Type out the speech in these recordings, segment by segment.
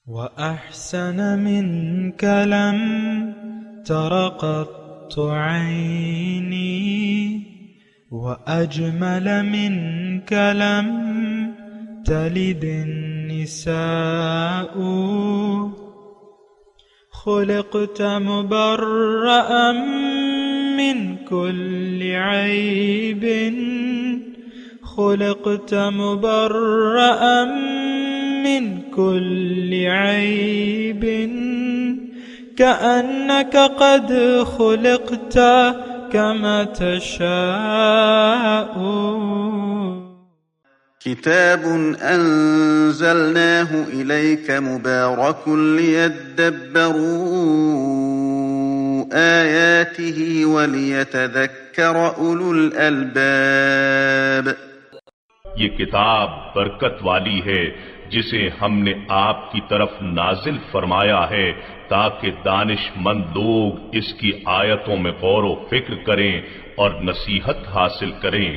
وأحسن منك لم تر قط عيني وأجمل منك لم تلد النساء خلقت مبرأ من كل عيب خلقت مبرأ من كل عيب كأنك قد خلقت كما تشاء. كتاب أنزلناه إليك مبارك ليدبروا آياته وليتذكر أولو الألباب. یہ کتاب برکت والی ہے جسے ہم نے آپ کی طرف نازل فرمایا ہے تاکہ دانش مند لوگ اس کی آیتوں میں غور و فکر کریں اور نصیحت حاصل کریں.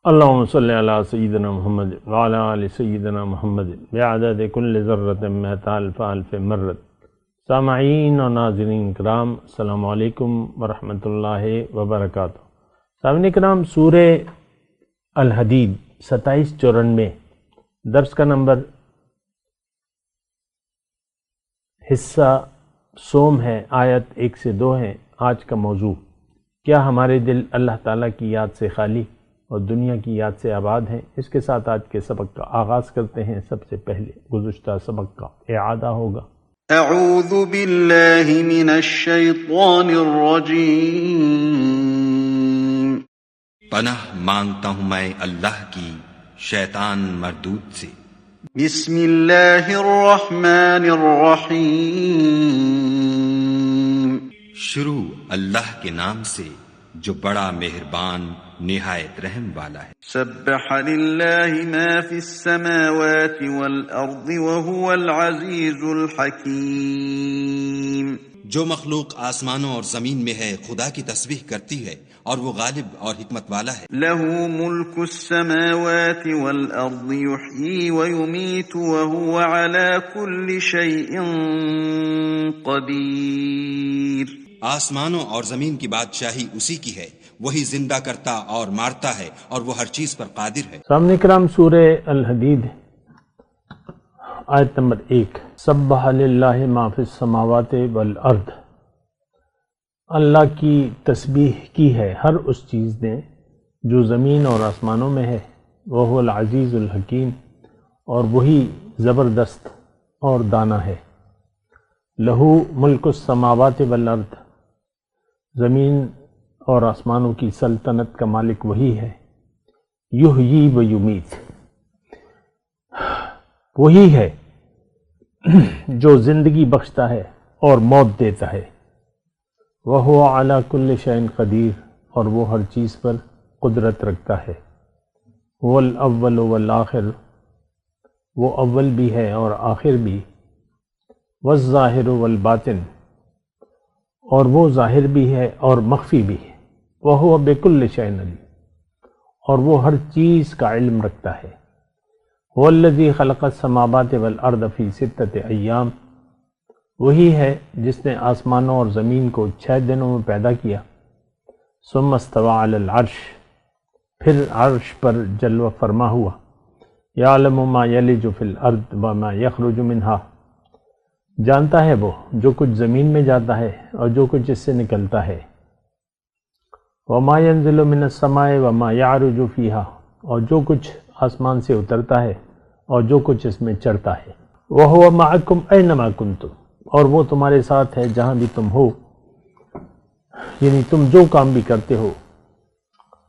اللہم صلی علی سیدنا محمد وعلی آل سیدنا محمد بعدد کل ذرۃ مئۃ الف الف مرۃ. سامعین و ناظرین کرام، السلام علیکم ورحمۃ اللہ وبرکاتہ. سامعین کرام، سورہ الحدید 2794 درس کا نمبر حصہ سوم ہے، آیت 1 سے 2 ہے. آج کا موضوع، کیا ہمارے دل اللہ تعالیٰ کی یاد سے خالی اور دنیا کی یاد سے آباد ہیں؟ اس کے ساتھ آج کے سبق کا آغاز کرتے ہیں. سب سے پہلے گزشتہ سبق کا اعادہ ہوگا. اعوذ باللہ من الشیطان الرجیم. پناہ مانگتا ہوں میں اللہ کی شیطان مردود سے. بسم اللہ الرحمن الرحیم. شروع اللہ کے نام سے جو بڑا مہربان نہایت رحم والا ہے. سبح للہ ما فی السماوات والارض وهو العزیز الحکیم. جو مخلوق آسمانوں اور زمین میں ہے خدا کی تسبیح کرتی ہے اور وہ غالب اور حکمت والا ہے. له ملک السماوات والارض یحیی ویمیت وهو على كل شیء قدیر. آسمانوں اور زمین کی بادشاہی اسی کی ہے، وہی زندہ کرتا اور مارتا ہے اور وہ ہر چیز پر قادر ہے. سامنے کرام، سورہ الحدید آیت نمبر 1. سبح للہ ما فی السماوات والارض. اللہ کی تسبیح کی ہے ہر اس چیز نے جو زمین اور آسمانوں میں ہے. وہ العزیز الحکیم، اور وہی زبردست اور دانا ہے. لہو ملک السماوات والارض. زمین اور آسمانوں کی سلطنت کا مالک وہی ہے. یحیی و یمیت، وہی ہے جو زندگی بخشتا ہے اور موت دیتا ہے. وَهُوَ عَلَى كُلِّ شَيْءٍ قدیر، اور وہ ہر چیز پر قدرت رکھتا ہے. هُوَ الْأَوَّلُ وَالْآخِرُ، وہ اول بھی ہے اور آخر بھی. وَالظَّاهِرُ وَالْبَاطِنُ، اور وہ ظاہر بھی ہے اور مخفی بھی ہے. وَهُوَ بِكُلِّ شَيْءٍ عَلِيمٌ، اور وہ ہر چیز کا علم رکھتا ہے. هُوَ الَّذِي خَلَقَ السَّمَاوَاتِ وَالْأَرْضَ فِي 6 أَيَّامٍ، وہی ہے جس نے آسمانوں اور زمین کو 6 دنوں میں پیدا کیا. ثُمَّ اسْتَوَىٰ عَلَى الْعَرْشِ، پھر عرش پر جلوہ فرما ہوا. يَعْلَمُ مَا يَلِجُ فِي الْأَرْضِ وَمَا يَخْرُجُ مِنْهَا، جانتا ہے وہ جو کچھ زمین میں جاتا ہے اور جو کچھ اس سے نکلتا ہے. وَمَا يَنزِلُ مِنَ السَّمَاءِ وَمَا يَعْرُجُ فِيهَا، اور جو کچھ آسمان سے اترتا ہے اور جو کچھ اس میں چڑھتا ہے. وَهُوَ مَعَكُمْ أَيْنَمَا كُنْتُمْ، اور وہ تمہارے ساتھ ہے جہاں بھی تم ہو، یعنی تم جو کام بھی کرتے ہو.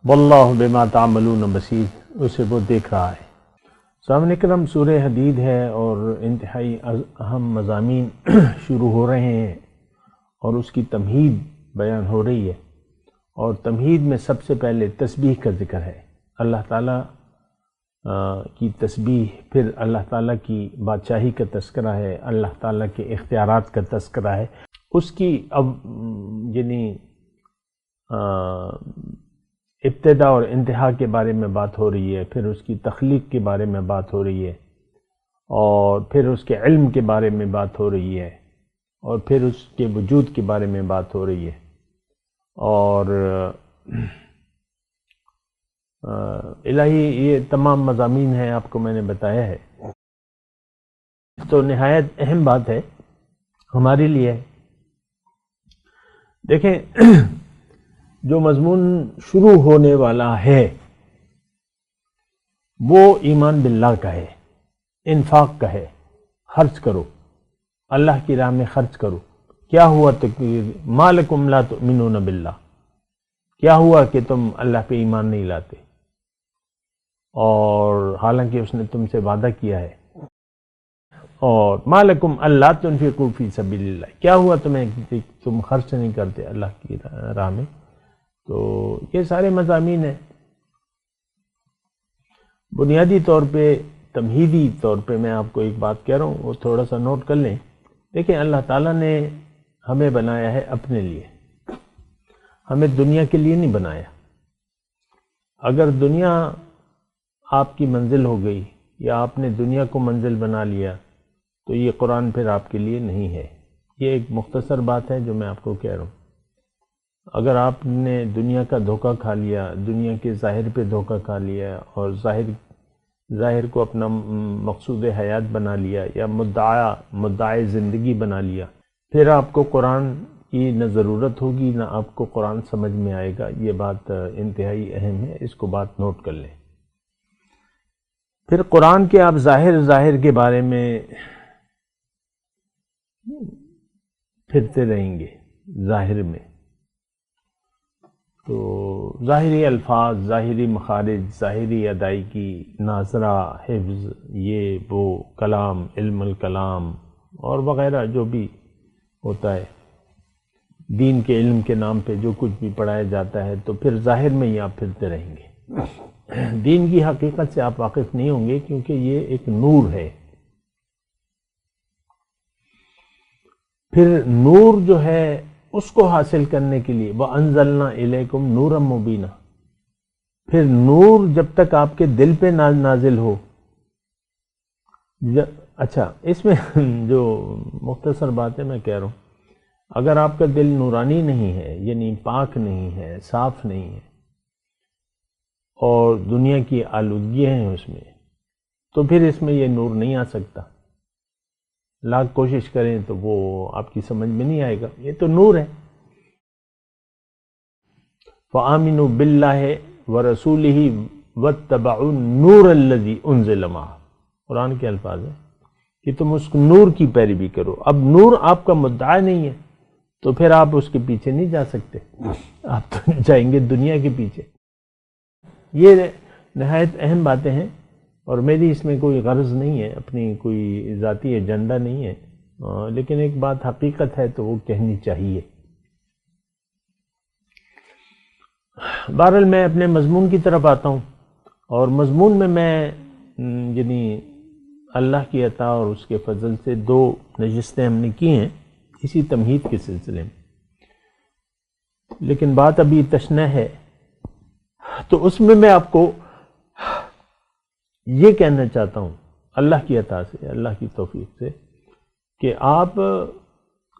وَاللَّهُ بِمَا تَعْمَلُونَ بَصِيرٌ، اسے وہ دیکھ رہا ہے. سامعین کرام، سورہ حدید ہے اور انتہائی اہم مضامین شروع ہو رہے ہیں اور اس کی تمہید بیان ہو رہی ہے. اور تمہید میں سب سے پہلے تسبیح کا ذکر ہے، اللہ تعالیٰ کی تسبیح. پھر اللہ تعالیٰ کی بادشاہی کا تذکرہ ہے، اللہ تعالیٰ کے اختیارات کا تذکرہ ہے. اس کی یعنی ابتدا اور انتہا کے بارے میں بات ہو رہی ہے، پھر اس کی تخلیق کے بارے میں بات ہو رہی ہے، اور پھر اس کے علم کے بارے میں بات ہو رہی ہے، اور پھر اس کے وجود کے بارے میں بات ہو رہی ہے، اور الہی یہ تمام مضامین ہیں آپ کو میں نے بتایا ہے. تو نہایت اہم بات ہے ہمارے لیے. دیکھیں جو مضمون شروع ہونے والا ہے وہ ایمان باللہ کا ہے، انفاق کا ہے. خرچ کرو، اللہ کی راہ میں خرچ کرو. کیا ہوا ما لکم لا تؤمنون باللہ، کیا ہوا کہ تم اللہ پہ ایمان نہیں لاتے، اور حالانکہ اس نے تم سے وعدہ کیا ہے. اور ما لکم الا تنفقوا فی سبیل اللہ، کیا ہوا تم خرچ نہیں کرتے اللہ کی راہ میں. تو یہ سارے مضامین ہیں. بنیادی طور پہ تمہیدی طور پہ میں آپ کو ایک بات کہہ رہا ہوں، وہ تھوڑا سا نوٹ کر لیں. دیکھیں اللہ تعالیٰ نے ہمیں بنایا ہے اپنے لیے، ہمیں دنیا کے لیے نہیں بنایا. اگر دنیا آپ کی منزل ہو گئی یا آپ نے دنیا کو منزل بنا لیا تو یہ قرآن پھر آپ کے لیے نہیں ہے. یہ ایک مختصر بات ہے جو میں آپ کو کہہ رہا ہوں. اگر آپ نے دنیا کا دھوکہ کھا لیا، دنیا کے ظاہر پہ دھوکہ کھا لیا، اور ظاہر کو اپنا مقصود حیات بنا لیا، یا مدعا زندگی بنا لیا، پھر آپ کو قرآن کی نہ ضرورت ہوگی نہ آپ کو قرآن سمجھ میں آئے گا. یہ بات انتہائی اہم ہے، اس کو بات نوٹ کر لیں. پھر قرآن کے آپ ظاہر کے بارے میں پھرتے رہیں گے. ظاہر میں تو ظاہری الفاظ، ظاہری مخارج، ظاہری ادائیگی، ناظرہ، حفظ، یہ وہ کلام، علم الکلام اور وغیرہ جو بھی ہوتا ہے، دین کے علم کے نام پہ جو کچھ بھی پڑھایا جاتا ہے، تو پھر ظاہر میں ہی آپ پھرتے رہیں گے. دین کی حقیقت سے آپ واقف نہیں ہوں گے، کیونکہ یہ ایک نور ہے. پھر نور جو ہے اس کو حاصل کرنے کے لیے وَأَنزَلْنَا إِلَيْكُمْ نُورًا مُبِينًا، پھر نور جب تک آپ کے دل پہ نازل ہو. اچھا، اس میں جو مختصر بات ہے میں کہہ رہا ہوں، اگر آپ کا دل نورانی نہیں ہے، یعنی پاک نہیں ہے، صاف نہیں ہے، اور دنیا کی آلودگیاں ہیں اس میں، تو پھر اس میں یہ نور نہیں آ سکتا. لاکھ کوشش کریں تو وہ آپ کی سمجھ میں نہیں آئے گا. یہ تو نور ہے. فَآمِنُوا بِاللَّهِ وَرَسُولِهِ وَاتَّبَعُوا النُّورَ الَّذِي أُنزِلَ مَعَهُ، قرآن کے الفاظ ہیں کہ تم اس نور کی پیروی کرو. اب نور آپ کا مدعا نہیں ہے تو پھر آپ اس کے پیچھے نہیں جا سکتے، آپ تو جائیں گے دنیا کے پیچھے. یہ نہایت اہم باتیں ہیں، اور میری اس میں کوئی غرض نہیں ہے، اپنی کوئی ذاتی ایجنڈا نہیں ہے، لیکن ایک بات حقیقت ہے تو وہ کہنی چاہیے. بہرحال میں اپنے مضمون کی طرف آتا ہوں، اور مضمون میں یعنی اللہ کی عطا اور اس کے فضل سے 2 نشستیں ہم نے کی ہیں اسی تمہید کے سلسلے میں، لیکن بات ابھی تشنہ ہے. تو اس میں آپ کو یہ کہنا چاہتا ہوں اللہ کی عطا سے، اللہ کی توفیق سے، کہ آپ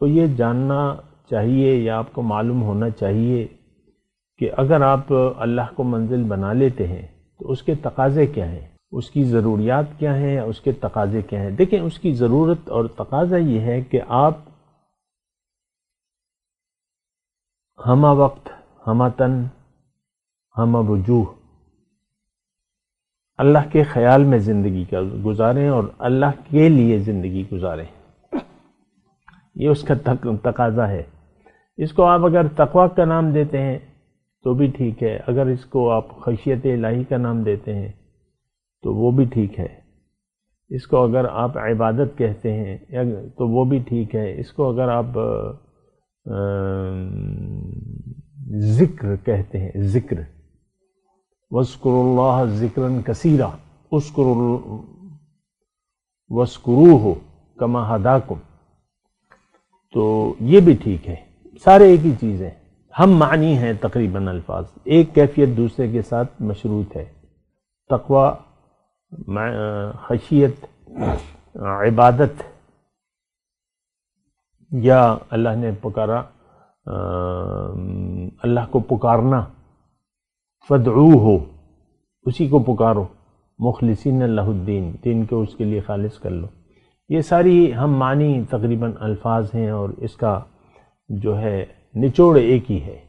کو یہ جاننا چاہیے یا آپ کو معلوم ہونا چاہیے کہ اگر آپ اللہ کو منزل بنا لیتے ہیں تو اس کے تقاضے کیا ہیں، اس کی ضروریات کیا ہیں، اس کے تقاضے کیا ہیں. دیکھیں اس کی ضرورت اور تقاضا یہ ہے کہ آپ ہمہ وقت، ہمہ تن، ہمہ وجوہ اللہ کے خیال میں زندگی کا گزاریں اور اللہ کے لیے زندگی گزاریں. یہ اس کا تقاضا ہے. اس کو آپ اگر تقویٰ کا نام دیتے ہیں تو بھی ٹھیک ہے، اگر اس کو آپ خشیت الہی کا نام دیتے ہیں تو وہ بھی ٹھیک ہے، اس کو اگر آپ عبادت کہتے ہیں تو وہ بھی ٹھیک ہے، اس کو اگر آپ ذکر کہتے ہیں، ذکر وَاذْكُرُوا اللَّهَ ذِكْرًا كَثِيرًا وَاذْكُرُوهُ كَمَا هَدَاكُمْ، تو یہ بھی ٹھیک ہے. سارے ایک ہی چیز ہیں، ہم معنی ہیں تقریباً الفاظ، ایک کیفیت دوسرے کے ساتھ مشروط ہے. تقوی، خشیت، عبادت یا اللہ نے پکارا، اللہ کو پکارنا، فدعوہ، اسی کو پکارو، مخلصین اللہ الدین، دین کو اس کے لیے خالص کر لو. یہ ساری ہم معنی تقریباً الفاظ ہیں اور اس کا جو ہے نچوڑ ایک ہی ہے.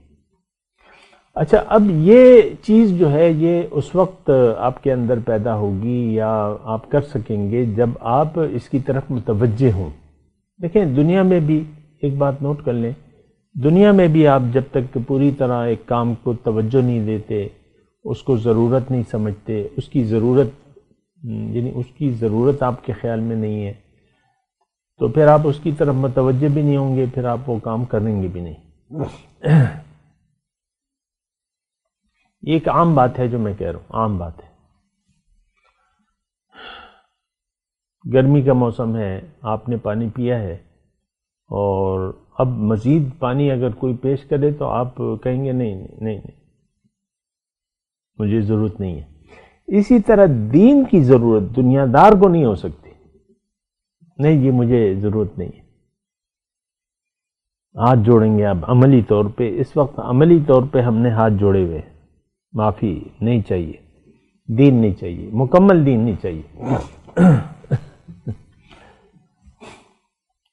اچھا، اب یہ چیز جو ہے یہ اس وقت آپ کے اندر پیدا ہوگی یا آپ کر سکیں گے جب آپ اس کی طرف متوجہ ہوں. دیکھیں دنیا میں بھی ایک بات نوٹ کر لیں، دنیا میں بھی آپ جب تک پوری طرح ایک کام کو توجہ نہیں دیتے، اس کو ضرورت نہیں سمجھتے، اس کی ضرورت یعنی اس کی ضرورت آپ کے خیال میں نہیں ہے، تو پھر آپ اس کی طرف متوجہ بھی نہیں ہوں گے، پھر آپ وہ کام کریں گے بھی نہیں. یہ ایک عام بات ہے جو میں کہہ رہا ہوں، عام بات ہے. گرمی کا موسم ہے، آپ نے پانی پیا ہے اور اب مزید پانی اگر کوئی پیش کرے تو آپ کہیں گے نہیں مجھے ضرورت نہیں ہے. اسی طرح دین کی ضرورت دنیا دار کو نہیں ہو سکتی، نہیں یہ مجھے ضرورت نہیں ہے. ہاتھ جوڑیں گے اب عملی طور پہ، اس وقت عملی طور پہ ہم نے ہاتھ جوڑے ہوئے، معافی نہیں چاہیے، دین نہیں چاہیے، مکمل دین نہیں چاہیے.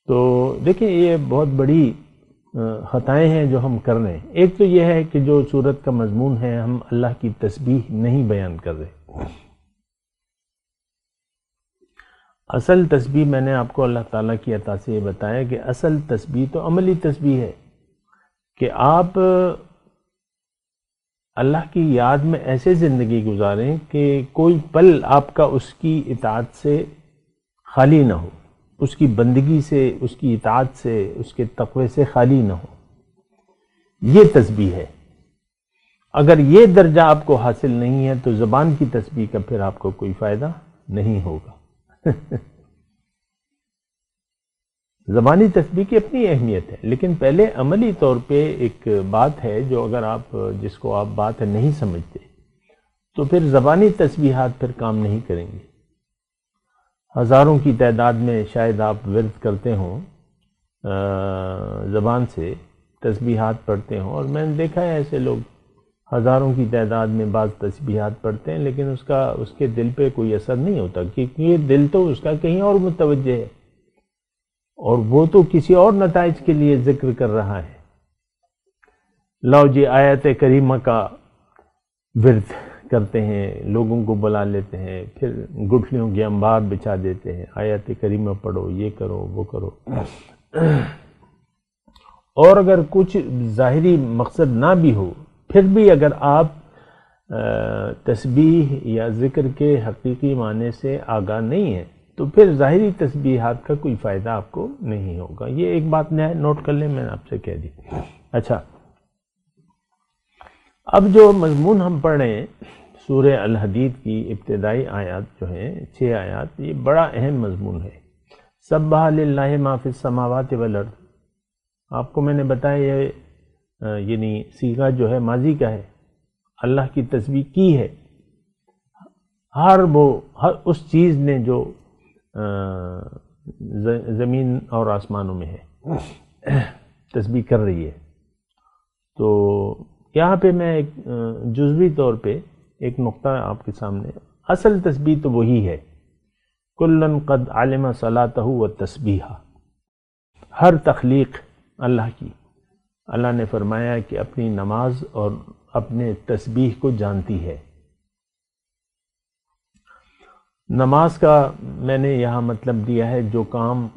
تو دیکھیں یہ بہت بڑی خطائیں ہیں جو ہم کر رہے ہیں. ایک تو یہ ہے کہ جو سورت کا مضمون ہے، ہم اللہ کی تسبیح نہیں بیان کر رہے. اصل تسبیح میں نے آپ کو اللہ تعالیٰ کی عطا سے یہ بتایا کہ اصل تسبیح تو عملی تسبیح ہے کہ آپ اللہ کی یاد میں ایسے زندگی گزاریں کہ کوئی پل آپ کا اس کی اطاعت سے خالی نہ ہو، اس کی بندگی سے، اس کی اطاعت سے، اس کے تقوی سے خالی نہ ہو. یہ تسبیح ہے. اگر یہ درجہ آپ کو حاصل نہیں ہے تو زبان کی تسبیح کا پھر آپ کو کوئی فائدہ نہیں ہوگا. زبانی تسبیح کی اپنی اہمیت ہے، لیکن پہلے عملی طور پہ ایک بات ہے جو اگر آپ جس کو آپ بات نہیں سمجھتے تو پھر زبانی تسبیحات پھر کام نہیں کریں گے. ہزاروں کی تعداد میں شاید آپ ورد کرتے ہوں، زبان سے تسبیحات پڑھتے ہوں، اور میں نے دیکھا ہے ایسے لوگ ہزاروں کی تعداد میں بعض تسبیحات پڑھتے ہیں لیکن اس کے دل پہ کوئی اثر نہیں ہوتا، کیونکہ یہ دل تو اس کا کہیں اور متوجہ ہے اور وہ تو کسی اور نتائج کے لیے ذکر کر رہا ہے. لو جی آیت کریمہ کا ورد کرتے ہیں، لوگوں کو بلا لیتے ہیں، پھر گٹھلیوں کے انبار بچھا دیتے ہیں، آیت کریمہ پڑھو، یہ کرو وہ کرو. اور اگر کچھ ظاہری مقصد نہ بھی ہو پھر بھی اگر آپ تسبیح یا ذکر کے حقیقی معنی سے آگاہ نہیں ہیں تو پھر ظاہری تسبیحات کا کوئی فائدہ آپ کو نہیں ہوگا. یہ ایک بات نوٹ کر لیں، میں نے آپ سے کہہ دی. اچھا، اب جو مضمون ہم پڑھ رہے ہیں سورہ الحدید کی ابتدائی آیات جو ہیں 6 آیات، یہ بڑا اہم مضمون ہے. سبح للہ ما فی السماوات والارض. آپ کو میں نے بتایا یہ یعنی صیغہ جو ہے ماضی کا ہے، اللہ کی تسبیح کی ہے. ہر اس چیز نے جو زمین اور آسمانوں میں ہے تسبیح کر رہی ہے. تو یہاں پہ میں ایک جزوی طور پہ ایک نقطہ آپ کے سامنے، اصل تسبیح تو وہی ہے، کلن قد علم صلاتہ و تسبیحہ. ہر تخلیق اللہ کی، اللہ نے فرمایا کہ اپنی نماز اور اپنے تسبیح کو جانتی ہے. نماز کا میں نے یہاں مطلب دیا ہے جو کام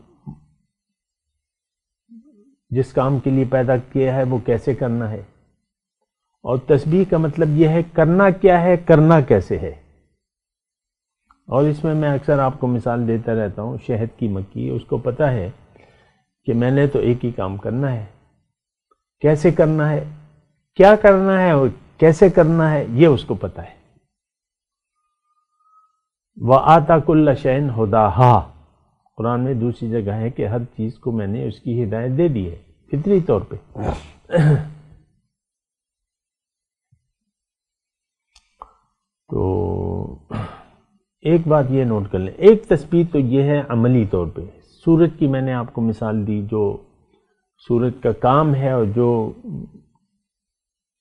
جس کام کے لیے پیدا کیا ہے وہ کیسے کرنا ہے، اور تسبیح کا مطلب یہ ہے کرنا کیا ہے، کرنا کیسے ہے. اور اس میں اکثر آپ کو مثال دیتا رہتا ہوں، شہد کی مکھی، اس کو پتہ ہے کہ میں نے تو ایک ہی کام کرنا ہے، کیسے کرنا ہے، کیا کرنا ہے اور کیسے کرنا ہے یہ اس کو پتہ ہے. وَآتَا كُلَّ شَيْءٍ هُدَاهَا. قرآن میں دوسری جگہ ہے کہ ہر چیز کو میں نے اس کی ہدایت دے دی ہے فطری طور پہ. تو ایک بات یہ نوٹ کر لیں، ایک تسبیح تو یہ ہے عملی طور پہ، سورج کی میں نے آپ کو مثال دی، جو سورج کا کام ہے اور جو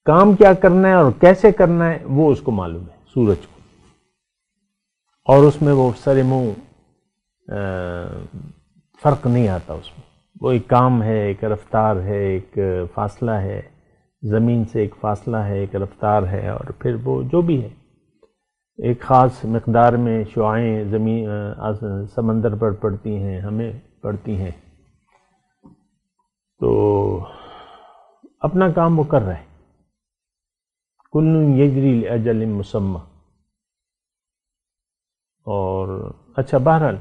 کام کیا کرنا ہے اور کیسے کرنا ہے وہ اس کو معلوم ہے سورج کو، اور اس میں وہ سر منہ فرق نہیں آتا، اس میں وہ ایک کام ہے، ایک رفتار ہے، ایک فاصلہ ہے، زمین سے ایک فاصلہ ہے، ایک رفتار ہے، اور پھر وہ جو بھی ہے ایک خاص مقدار میں شعاعیں زمین سمندر پر پڑتی ہیں، ہمیں پڑتی ہیں، تو اپنا کام وہ کر رہا ہے، کل یجری لاجل مسمى۔ اور اچھا بہرحال،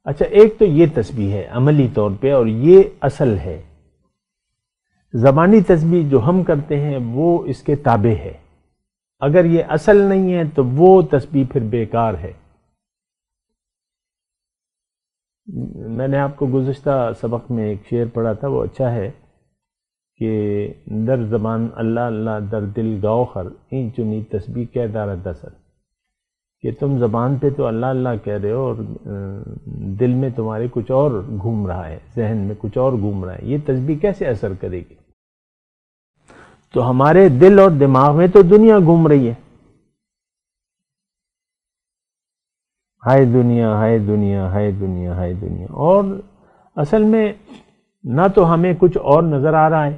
اچھا ایک تو یہ تسبیح ہے عملی طور پہ، اور یہ اصل ہے۔ زبانی تسبیح جو ہم کرتے ہیں وہ اس کے تابع ہے، اگر یہ اصل نہیں ہے تو وہ تسبیح پھر بیکار ہے۔ میں نے آپ کو گزشتہ سبق میں ایک شعر پڑھا تھا، وہ اچھا ہے کہ در زبان اللہ اللہ در دل گاؤ خر، این چنی تسبیح کہہ دارہ دسر، کہ تم زبان پہ تو اللہ اللہ کہہ رہے ہو اور دل میں تمہارے کچھ اور گھوم رہا ہے، ذہن میں کچھ اور گھوم رہا ہے، یہ تسبیح کیسے اثر کرے گی؟ تو ہمارے دل اور دماغ میں تو دنیا گھوم رہی ہے، ہائے دنیا ہائے دنیا ہائے دنیا ہائے دنیا، اور اصل میں نہ تو ہمیں کچھ اور نظر آ رہا ہے،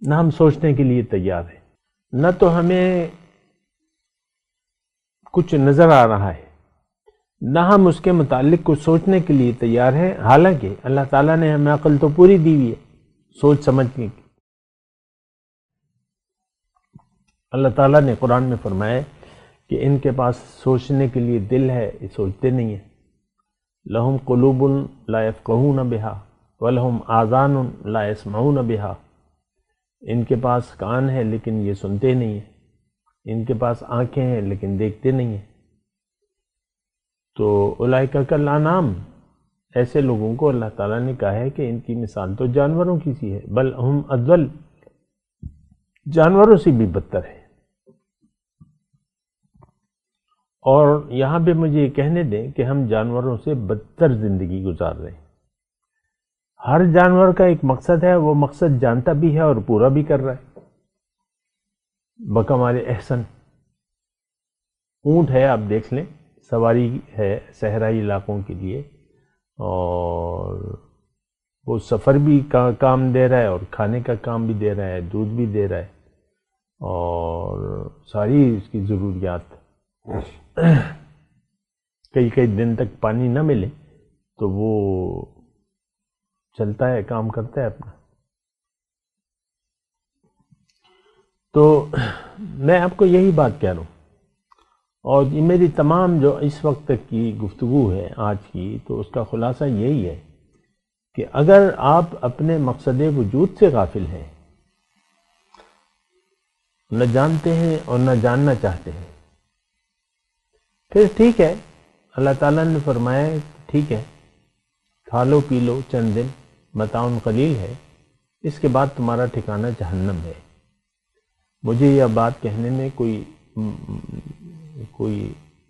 نہ ہم سوچنے کے لیے تیار ہیں، نہ تو ہمیں کچھ نظر آ رہا ہے، نہ ہم اس کے متعلق کچھ سوچنے کے لیے تیار ہیں، حالانکہ اللہ تعالیٰ نے ہمیں عقل تو پوری دی ہوئی ہے سوچ سمجھنے کی۔ اللہ تعالیٰ نے قرآن میں فرمایا کہ ان کے پاس سوچنے کے لیے دل ہے، یہ سوچتے نہیں ہیں، لہم قلوب لا یفقہون بہا ولہم آذان لا یسمعون بہا، ان کے پاس کان ہے لیکن یہ سنتے نہیں ہیں، ان کے پاس آنکھیں ہیں لیکن دیکھتے نہیں ہیں۔ تو اولئک کالانعام، ایسے لوگوں کو اللہ تعالیٰ نے کہا ہے کہ ان کی مثال تو جانوروں کی سی ہے، بل ہم اضل، جانوروں سے بھی بدتر ہے۔ اور یہاں پہ مجھے یہ کہنے دیں کہ ہم جانوروں سے بدتر زندگی گزار رہے ہیں۔ ہر جانور کا ایک مقصد ہے، وہ مقصد جانتا بھی ہے اور پورا بھی کر رہا ہے بکمال احسن۔ اونٹ ہے، آپ دیکھ لیں، سواری ہے صحرائی علاقوں کے لیے، اور وہ سفر بھی کام دے رہا ہے اور کھانے کا کام بھی دے رہا ہے، دودھ بھی دے رہا ہے، اور ساری اس کی ضروریات۔ کئی دن تک پانی نہ ملے تو وہ چلتا ہے، کام کرتا ہے اپنا۔ تو میں آپ کو یہی بات کہہ رہا ہوں، اور یہ میری تمام جو اس وقت تک کی گفتگو ہے آج کی، تو اس کا خلاصہ یہی ہے کہ اگر آپ اپنے مقصد وجود سے غافل ہیں، نہ جانتے ہیں اور نہ جاننا چاہتے ہیں، پھر ٹھیک ہے، اللہ تعالیٰ نے فرمایا ٹھیک ہے، کھا لو پی لو چند دن، متاع قلیل ہے، اس کے بعد تمہارا ٹھکانہ جہنم ہے۔ مجھے یہ بات کہنے میں کوئی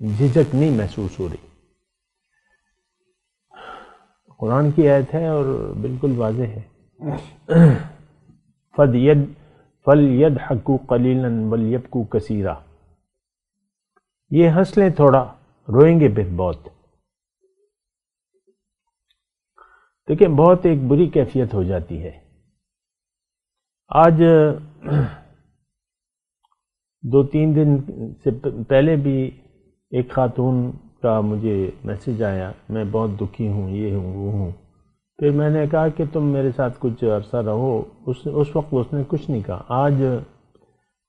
جھجک نہیں محسوس ہو رہی، قرآن کی آیت ہے اور بالکل واضح ہے۔ فَلْيَضْحَكُوا قَلِيلًا وَلْيَبْكُوا كَثِيرًا، یہ ہنس لیں تھوڑا، روئیں گے پھر بہت۔ دیکھیں بہت ایک بری کیفیت ہو جاتی ہے۔ آج 2-3 دن سے پہلے بھی ایک خاتون کا مجھے میسج آیا، میں بہت دکھی ہوں، یہ ہوں وہ ہوں۔ پھر میں نے کہا کہ تم میرے ساتھ کچھ عرصہ رہو، اس وقت اس نے کچھ نہیں کہا۔ آج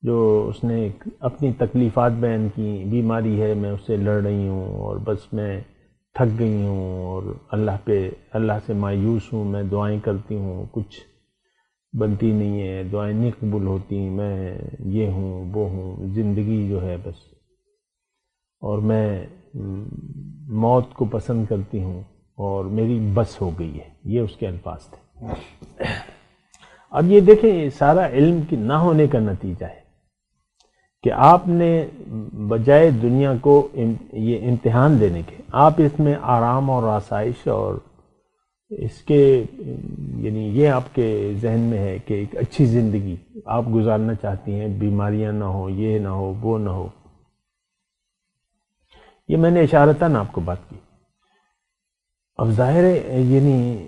جو اس نے اپنی تکلیفات بیان کی، بیماری ہے، میں اس سے لڑ رہی ہوں اور بس میں تھک گئی ہوں اور اللہ سے مایوس ہوں، میں دعائیں کرتی ہوں، کچھ بنتی نہیں ہے، دعائیں نہیں قبول ہوتی، میں یہ ہوں وہ ہوں، زندگی جو ہے بس، اور میں موت کو پسند کرتی ہوں اور میری بس ہو گئی ہے، یہ اس کے الفاظ تھے۔ اب یہ دیکھیں، سارا علم کی نہ ہونے کا نتیجہ ہے کہ آپ نے بجائے دنیا کو یہ امتحان دینے کے، آپ اس میں آرام اور آسائش اور اس کے یعنی یہ آپ کے ذہن میں ہے کہ ایک اچھی زندگی آپ گزارنا چاہتی ہیں، بیماریاں نہ ہو، یہ نہ ہو، وہ نہ ہو. یہ میں نے اشارتاً آپ کو بات کی. اب ظاہر ہے یعنی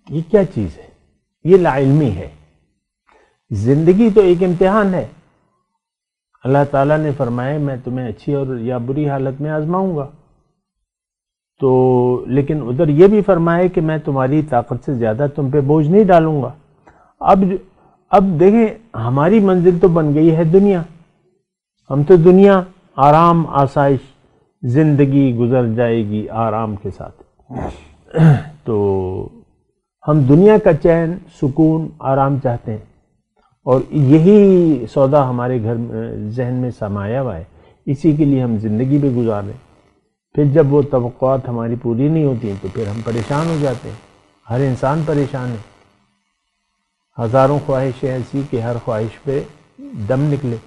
یہ کیا چیز ہے؟ یہ لا علمی ہے. زندگی تو ایک امتحان ہے. اللہ تعالیٰ نے فرمایا میں تمہیں اچھی اور یا بری حالت میں آزماؤں گا. تو لیکن ادھر یہ بھی فرمایا کہ میں تمہاری طاقت سے زیادہ تم پہ بوجھ نہیں ڈالوں گا. اب دیکھیں ہماری منزل تو بن گئی ہے دنیا. ہم تو دنیا آرام آسائش زندگی گزر جائے گی آرام کے ساتھ. تو ہم دنیا کا چین سکون آرام چاہتے ہیں اور یہی سودا ہمارے گھر ذہن میں سمایا ہوا ہے. اسی کے لیے ہم زندگی بھی گزار رہے ہیں. پھر جب وہ توقعات ہماری پوری نہیں ہوتی ہیں تو پھر ہم پریشان ہو جاتے ہیں. ہر انسان پریشان ہے. ہزاروں خواہشیں ایسی کہ ہر خواہش پہ دم نکلے.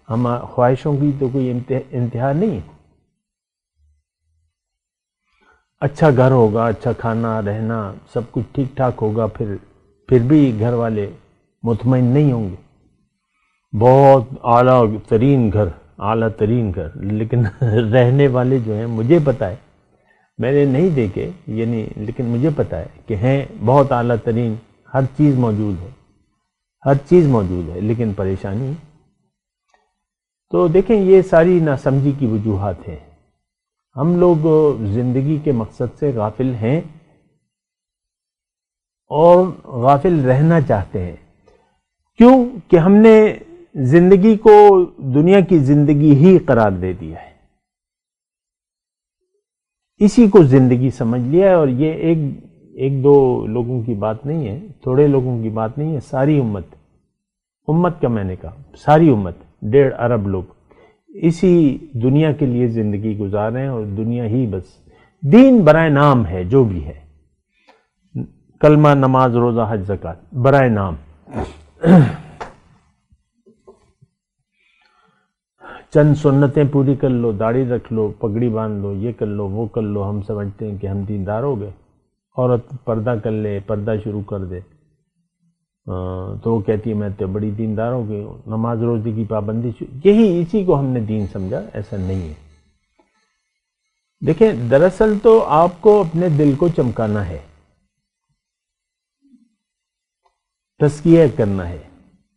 ہم خواہشوں کی تو کوئی انتہا نہیں ہے. اچھا گھر ہوگا، اچھا کھانا رہنا سب کچھ ٹھیک ٹھاک ہوگا، پھر بھی گھر والے مطمئن نہیں ہوں گے. بہت اعلیٰ ترین گھر لیکن رہنے والے جو ہیں مجھے پتہ ہے، میں نے نہیں دیکھے یعنی لیکن مجھے پتہ ہے کہ ہیں بہت اعلیٰ ترین، ہر چیز موجود ہے لیکن پریشانی ہے. تو دیکھیں یہ ساری ناسمجھی کی وجوہات ہیں. ہم لوگ زندگی کے مقصد سے غافل ہیں اور غافل رہنا چاہتے ہیں. کیوں کہ ہم نے زندگی کو دنیا کی زندگی ہی قرار دے دیا ہے. اسی کو زندگی سمجھ لیا ہے. اور یہ ایک دو لوگوں کی بات نہیں ہے، تھوڑے لوگوں کی بات نہیں ہے. ساری امت کا میں نے کہا ساری امت 1.5 ارب لوگ اسی دنیا کے لیے زندگی گزار رہے ہیں. اور دنیا ہی بس دین برائے نام ہے. جو بھی ہے کلمہ نماز روزہ حج زکوٰۃ برائے نام. چند سنتیں پوری کر لو، داڑھی رکھ لو، پگڑی باندھ لو، یہ کر لو وہ کر لو. ہم سمجھتے ہیں کہ ہم دیندار ہو گئے. عورت پردہ کر لے، پردہ شروع کر دے تو وہ کہتی ہے میں تو بڑی دیندار ہو گئی ہوں. نماز روزے کی پابندی اسی کو ہم نے دین سمجھا. ایسا نہیں ہے. دیکھیں دراصل تو آپ کو اپنے دل کو چمکانا ہے، تزکیہ کرنا ہے،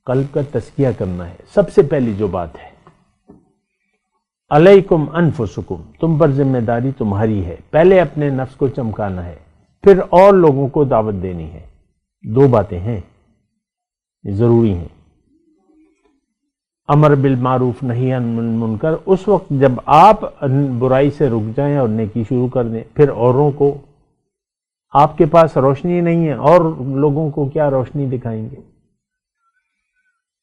قلب کا تزکیہ کرنا ہے. سب سے پہلی جو بات ہے علیکم انفسکم، تم پر ذمہ داری تمہاری ہے. پہلے اپنے نفس کو چمکانا ہے، پھر اور لوگوں کو دعوت دینی ہے. 2 باتیں ہیں ضروری ہیں. امر بالمعروف نہی عن المنکر اس وقت جب آپ برائی سے رک جائیں اور نیکی شروع کر دیں. پھر اوروں کو، آپ کے پاس روشنی نہیں ہے اور لوگوں کو کیا روشنی دکھائیں گے؟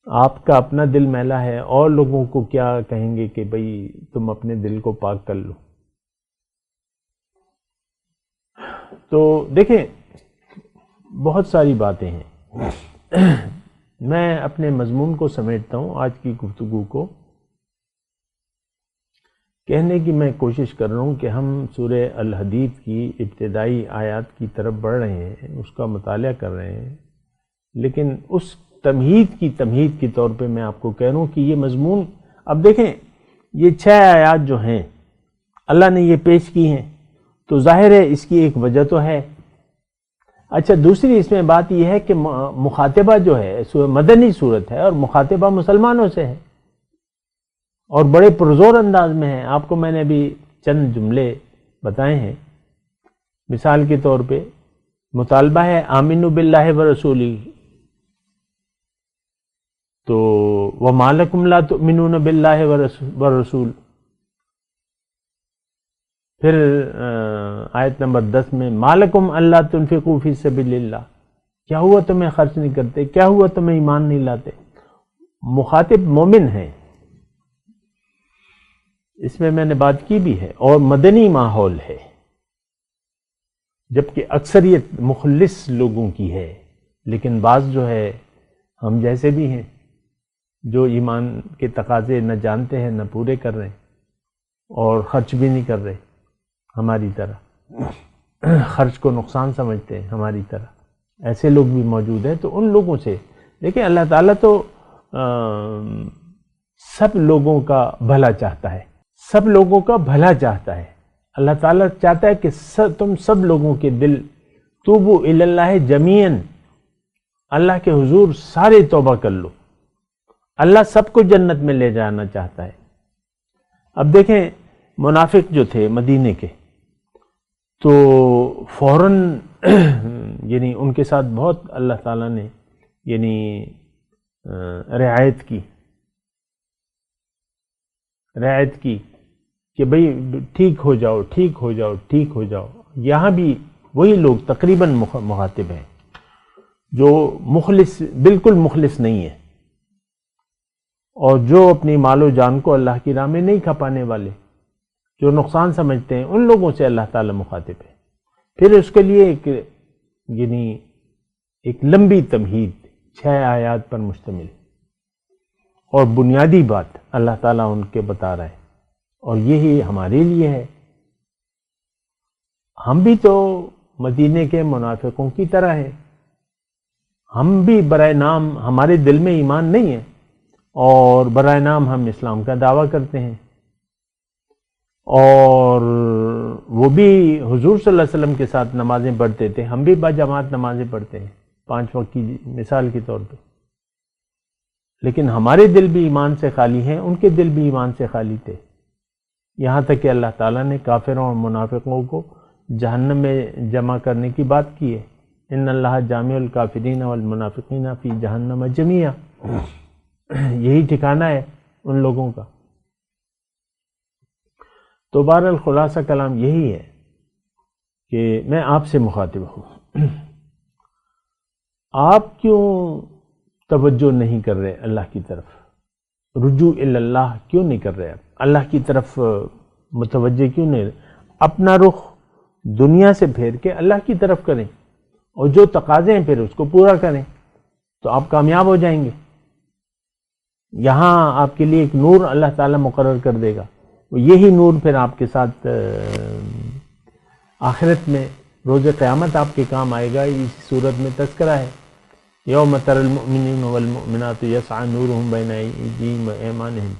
آپ کا اپنا دل میلا ہے اور لوگوں کو کیا کہیں گے کہ بھئی تم اپنے دل کو پاک کر لو. تو دیکھیں بہت ساری باتیں ہیں. میں اپنے مضمون کو سمیٹتا ہوں آج کی گفتگو کو. کہنے کی میں کوشش کر رہا ہوں کہ ہم سورہ الحدید کی ابتدائی آیات کی طرف بڑھ رہے ہیں، اس کا مطالعہ کر رہے ہیں. لیکن اس تمہید کی طور پہ میں آپ کو کہہ رہا ہوں کہ یہ مضمون، اب دیکھیں یہ 6 آیات جو ہیں اللہ نے یہ پیش کی ہیں تو ظاہر ہے اس کی ایک وجہ تو ہے. اچھا دوسری اس میں بات یہ ہے کہ مخاطبہ جو ہے مدنی صورت ہے اور مخاطبہ مسلمانوں سے ہے اور بڑے پرزور انداز میں ہے. آپ کو میں نے ابھی چند جملے بتائے ہیں. مثال کے طور پہ مطالبہ ہے آمنوا باللہ ورسولہ، تو وما لکم لا تؤمنون باللہ والرسول. پھر آیت نمبر 10 میں ما لکم الا تنفقوا فی سبیل اللہ، کیا ہوا تمہیں خرچ نہیں کرتے، کیا ہوا تمہیں ایمان نہیں لاتے. مخاطب مومن ہیں، اس میں نے بات کی بھی ہے، اور مدنی ماحول ہے جبکہ اکثریت مخلص لوگوں کی ہے. لیکن بعض جو ہے ہم جیسے بھی ہیں جو ایمان کے تقاضے نہ جانتے ہیں نہ پورے کر رہے ہیں اور خرچ بھی نہیں کر رہے ہماری طرح، خرچ کو نقصان سمجھتے ہیں ہماری طرح، ایسے لوگ بھی موجود ہیں۔ تو ان لوگوں سے دیکھیں، اللہ تعالیٰ تو سب لوگوں کا بھلا چاہتا ہے، سب لوگوں کا بھلا چاہتا ہے۔ اللہ تعالیٰ چاہتا ہے کہ تم سب لوگوں کے دل توبو الی اللہ جمیعاً، اللہ کے حضور سارے توبہ کر لو۔ اللہ سب کو جنت میں لے جانا چاہتا ہے۔ اب دیکھیں، منافق جو تھے مدینے کے، تو فوراً یعنی ان کے ساتھ بہت اللہ تعالیٰ نے یعنی رعایت کی کہ بھئی ٹھیک ہو جاؤ، ٹھیک ہو جاؤ، ٹھیک ہو جاؤ۔ یہاں بھی وہی لوگ تقریباً مخاطب ہیں جو مخلص، بالکل مخلص نہیں ہے، اور جو اپنی مال و جان کو اللہ کی راہ میں نہیں کھپانے والے، جو نقصان سمجھتے ہیں، ان لوگوں سے اللہ تعالیٰ مخاطب ہے۔ پھر اس کے لیے ایک لمبی تمہید 6 آیات پر مشتمل، اور بنیادی بات اللہ تعالیٰ ان کے بتا رہا ہے، اور یہی ہمارے لیے ہے۔ ہم بھی تو مدینے کے منافقوں کی طرح ہیں، ہم بھی برائے نام، ہمارے دل میں ایمان نہیں ہے اور برائے نام ہم اسلام کا دعویٰ کرتے ہیں، اور وہ بھی حضور صلی اللہ علیہ وسلم کے ساتھ نمازیں پڑھتے تھے، ہم بھی باجماعت نمازیں پڑھتے ہیں 5 وقت کی مثال کے طور پہ، لیکن ہمارے دل بھی ایمان سے خالی ہیں، ان کے دل بھی ایمان سے خالی تھے، یہاں تک کہ اللہ تعالیٰ نے کافروں اور منافقوں کو جہنم میں جمع کرنے کی بات کی ہے۔ ان اللہ جامع الکافرین والمنافقین فی جہنم جمیعا، یہی ٹھکانہ ہے ان لوگوں کا۔ تو بہرحال خلاصہ کلام یہی ہے کہ میں آپ سے مخاطب ہوں، آپ کیوں توجہ نہیں کر رہے اللہ کی طرف؟ رجوع الی اللہ کیوں نہیں کر رہے؟ اللہ کی طرف متوجہ کیوں نہیں؟ اپنا رخ دنیا سے پھیر کے اللہ کی طرف کریں، اور جو تقاضے ہیں پھر اس کو پورا کریں، تو آپ کامیاب ہو جائیں گے۔ یہاں آپ کے لیے ایک نور اللہ تعالیٰ مقرر کر دے گا، یہی نور پھر آپ کے ساتھ آخرت میں روز قیامت آپ کے کام آئے گا۔ اس صورت میں تذکرہ ہے، یوم تری المؤمنین والمؤمنات یسعی نورہم بین ایدیہم وایمانہم۔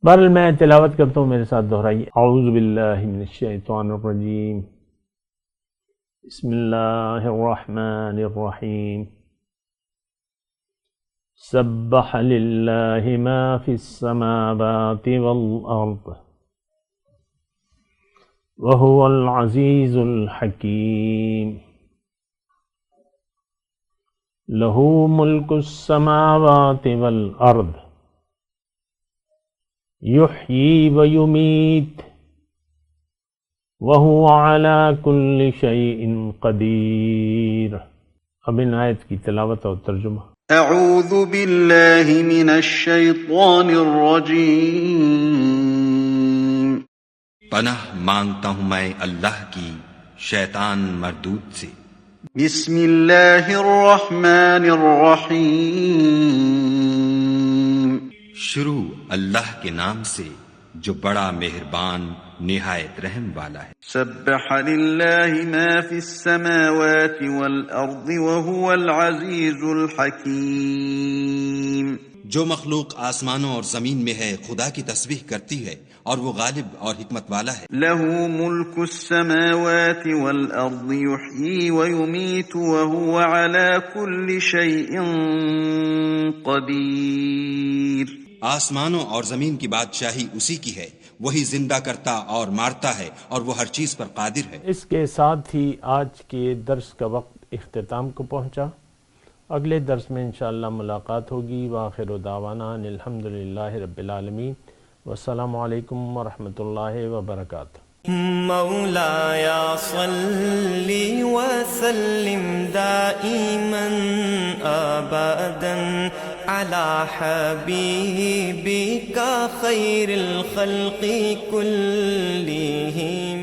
بہرحال میں تلاوت کرتا ہوں، میرے ساتھ دہرائیے۔ اعوذ باللہ من الشیطان الرجیم، بسم اللہ الرحمن الرحیم۔ سبح للہ ما فی السماوات والارض وہو العزیز الحکیم۔ لہ ملک السماوات والارض یحیی ویمیت وہو علی کل شیء قدیر۔ اب ان آیت کی تلاوت اور ترجمہ۔ اعوذ باللہ من الشیطان الرجیم۔ پناہ مانگتا ہوں میں اللہ کی شیطان مردود سے۔ بسم اللہ الرحمن الرحیم۔ شروع اللہ کے نام سے جو بڑا مہربان نہایت رحم والا ہے۔ سبح للہ ما فی السماوات والارض وهو العزیز الحکیم۔ جو مخلوق آسمانوں اور زمین میں ہے خدا کی تسبیح کرتی ہے، اور وہ غالب اور حکمت والا ہے۔ لہ ملک السماوات والارض یحیی ویمیت وهو علی کل شیء قدیر۔ آسمانوں اور زمین کی بادشاہی اسی کی ہے، وہی زندہ کرتا اور مارتا ہے، اور وہ ہر چیز پر قادر ہے۔ اس کے ساتھ ہی آج کے درس کا وقت اختتام کو پہنچا۔ اگلے درس میں انشاءاللہ ملاقات ہوگی۔ وآخر دعوانا ان الحمدللہ رب العالمین، والسلام علیکم ورحمۃ اللہ وبرکاتہ۔ مولاي صل وسلم دائما أبدا على حبيبك خير الخلق كلهم